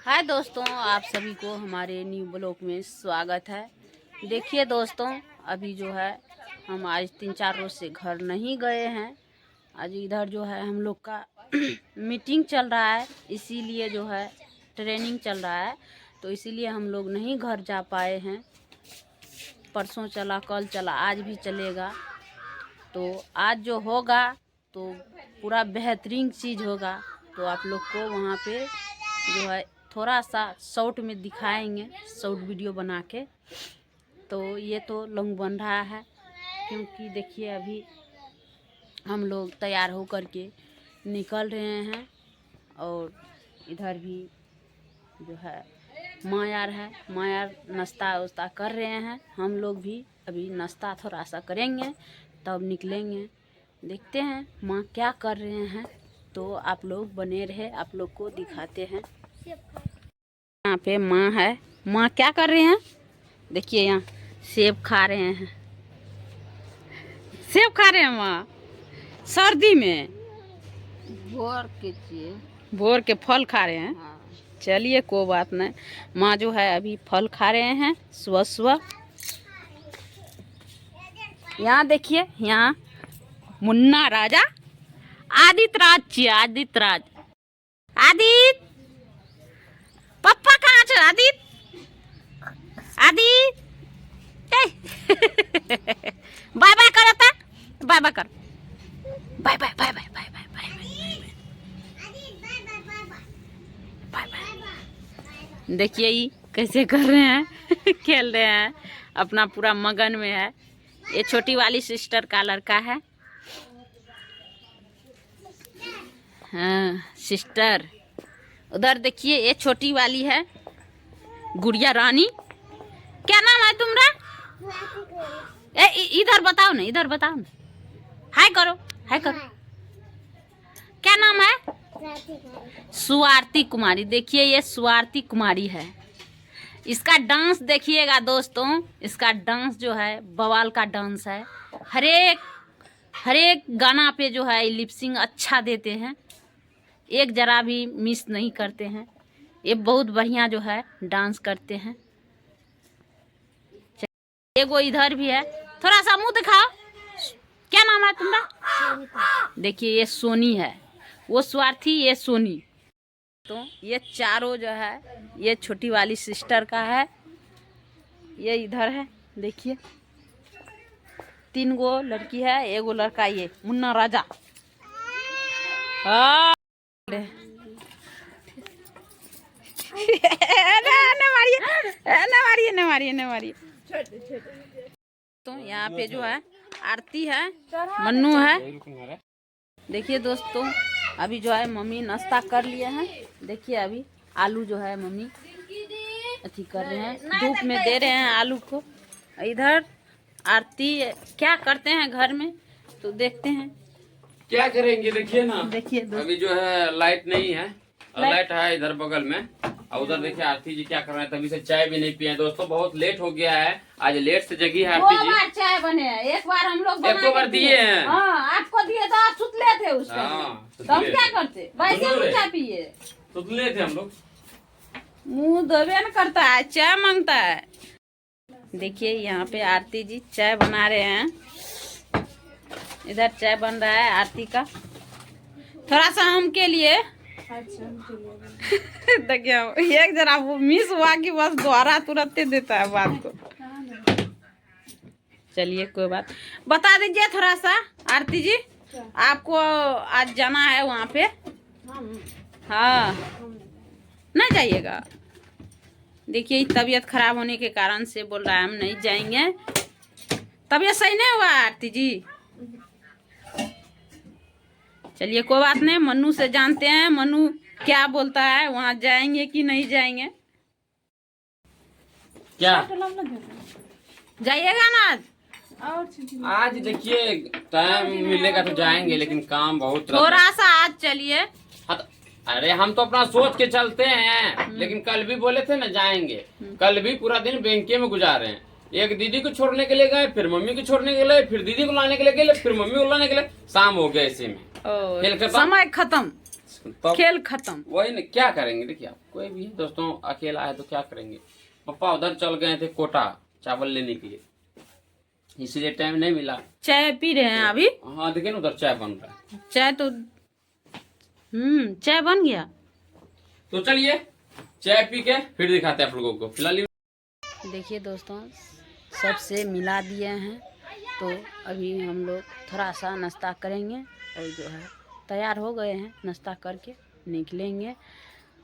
हाय दोस्तों, आप सभी को हमारे न्यू ब्लॉग में स्वागत है। देखिए दोस्तों, अभी जो है हम आज 3-4 रोज से घर नहीं गए हैं। आज इधर जो है हम लोग का मीटिंग चल रहा है, इसीलिए जो है ट्रेनिंग चल रहा है, तो इसीलिए हम लोग नहीं घर जा पाए हैं। परसों चला, कल चला, आज भी चलेगा। तो आज जो होगा तो पूरा बेहतरीन चीज़ होगा, तो आप लोग को वहाँ पे जो है थोड़ा सा शॉर्ट में दिखाएंगे, शॉर्ट वीडियो बना के। तो ये तो लॉन्ग बन रहा है, क्योंकि देखिए अभी हम लोग तैयार हो कर के निकल रहे हैं, और इधर भी जो है माँ यार है, माँ यार नाश्ता वास्ता कर रहे हैं। हम लोग भी अभी नाश्ता थोड़ा सा करेंगे तब निकलेंगे। देखते हैं माँ क्या कर रहे हैं, तो आप लोग बने रहे, आप लोग को दिखाते हैं। यहाँ पे माँ है, माँ क्या कर रहे हैं देखिए, यहाँ सेब खा रहे हैं, सेब खा रहे हैं माँ सर्दी में। भोर के फल खा रहे हैं। हाँ। चलिए कोई बात नहीं, माँ जो है अभी फल खा रहे हैं सुबह सुबह। यहाँ देखिए, यहाँ मुन्ना राजा आदित्य राज छी, आदित्य राज। आदित्य पप्पा कहाँ छ? आदित्य, आदित्य बाय बाय करो ता, बाय बाय कर, bye bye bye bye bye bye bye bye. देखिए ये कैसे कर रहे हैं खेल रहे हैं, अपना पूरा मगन में है। ये छोटी वाली सिस्टर का लड़का है। हाँ सिस्टर। उधर देखिए ये छोटी वाली है गुड़िया रानी। क्या नाम है तुम्हारा? इधर बताओ ना, इधर बताओ ना, हाय करो, हाय करो। क्या नाम है? स्वाति कुमारी। देखिए ये स्वाति कुमारी है। इसका डांस देखिएगा दोस्तों, इसका डांस जो है बवाल का डांस है। हर एक गाना पे जो है लिपसिंग अच्छा देते हैं, एक जरा भी मिस नहीं करते हैं। ये बहुत बढ़िया जो है डांस करते हैं। एगो इधर भी है, थोड़ा सा मुंह दिखाओ। क्या नाम है तुम्हारा? देखिए ये सोनी है, वो स्वार्थी, ये सोनी। तो ये चारों जो है ये छोटी वाली सिस्टर का है। ये इधर है, देखिए 3 गो लड़की है, एगो लड़का ये मुन्ना राजा। हाँ न मारिए। तो यहाँ पे जो है आरती है, मन्नू है। देखिए दोस्तों, अभी जो है मम्मी नाश्ता कर लिए हैं। देखिए अभी आलू जो है मम्मी अथी कर रहे हैं, धूप में दे रहे हैं आलू को। इधर आरती क्या करते हैं घर में, तो देखते हैं क्या करेंगे। देखिए ना, देखिए अभी जो है लाइट नहीं है, लाइट है इधर बगल में, और उधर देखिए आरती जी क्या कर रहे हैं। तभी से चाय भी नहीं पिए दोस्तों, बहुत लेट हो गया है, आज लेट से जगी है आरती जी। 2 बार चाय बने हैं, एक बार हम लोग एक दो बार दिए हैं। हाँ, आपको दिए तो आप सुतले थे उस टाइम। हाँ, तो हम क्या करते, वैसे चाय पिए, सुतले थे हम लोग। मुँह धोबे न करता है, चाय मांगता है। देखिए यहाँ पे आरती जी चाय बना रहे हैं। इधर चाय बन रहा है आरती का, थोड़ा सा हम के लिए। देखिए एक जरा वो मिस हुआ कि बस दोबारा तुरंत देता है बात को। चलिए कोई बात, बता दीजिए थोड़ा सा आरती जी, आपको आज जाना है वहाँ पे? हाँ, ना जाइएगा। देखिए तबीयत खराब होने के कारण से बोल रहा है हम नहीं जाएंगे। तबीयत सही नहीं हुआ आरती जी? चलिए कोई बात नहीं, मन्नू से जानते हैं मन्नू क्या बोलता है, वहाँ जाएंगे कि नहीं जाएंगे। क्या जाइएगा ना आज? देखिए टाइम मिलेगा तो जाएंगे, लेकिन काम बहुत थोड़ा सा आज चलिए। हाँ तो, अरे हम तो अपना सोच के चलते हैं, लेकिन कल भी बोले थे ना जाएंगे। कल भी पूरा दिन बैंके में गुजारे हैं। एक दीदी को छोड़ने के लिए गए, फिर मम्मी को छोड़ने के लिए, फिर दीदी को लाने के लिए गए, फिर मम्मी को लाने के लिए, शाम हो गया इसी में। समय खत्म। तब खेल खत्म। वही ना, क्या करेंगे। देखिए आप कोई भी है दोस्तों अकेला है तो क्या करेंगे। पापा उधर चल गए थे कोटा चावल लेने के लिए, इसलिए टाइम नहीं मिला। चाय पी रहे हैं अभी? हाँ देखिए ना उधर चाय बन रहा है। चाय तो चाय बन गया। तो चलिए चाय पी के फिर दिखाते हैं आप लोगों को। फिलहाल देखिए दोस्तों सबसे मिला दिए हैं, तो अभी हम लोग थोड़ा सा नाश्ता करेंगे और जो है तैयार हो गए हैं, नाश्ता करके निकलेंगे।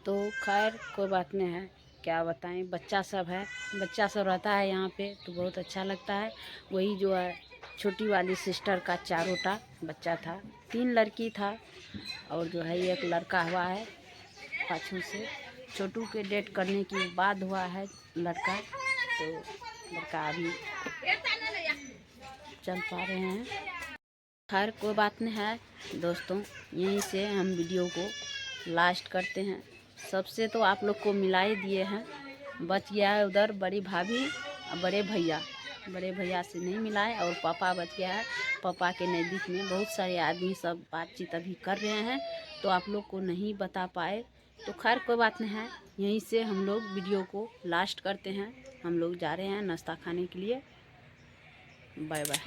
तो खैर कोई बात नहीं है, क्या बताएं, बच्चा सब है, बच्चा सब रहता है यहाँ पे तो बहुत अच्छा लगता है। वही जो है छोटी वाली सिस्टर का चारोटा बच्चा था, 3 लड़की था और जो है 1 लड़का हुआ है पाछू से। छोटू के डेट करने के बाद हुआ है लड़का, तो लड़का अभी चल पा रहे हैं। खैर कोई बात नहीं है दोस्तों, यहीं से हम वीडियो को लास्ट करते हैं। सबसे तो आप लोग को मिला ही दिए हैं, बच गया है उधर बड़ी भाभी और बड़े भैया से नहीं मिला है, और पापा बच गया है। पापा के नज़दीक में बहुत सारे आदमी सब बातचीत अभी कर रहे हैं, तो आप लोग को नहीं बता पाए। तो खैर कोई बात नहीं है, यहीं से हम लोग वीडियो को लास्ट करते हैं। हम लोग जा रहे हैं नाश्ता खाने के लिए। Bye bye.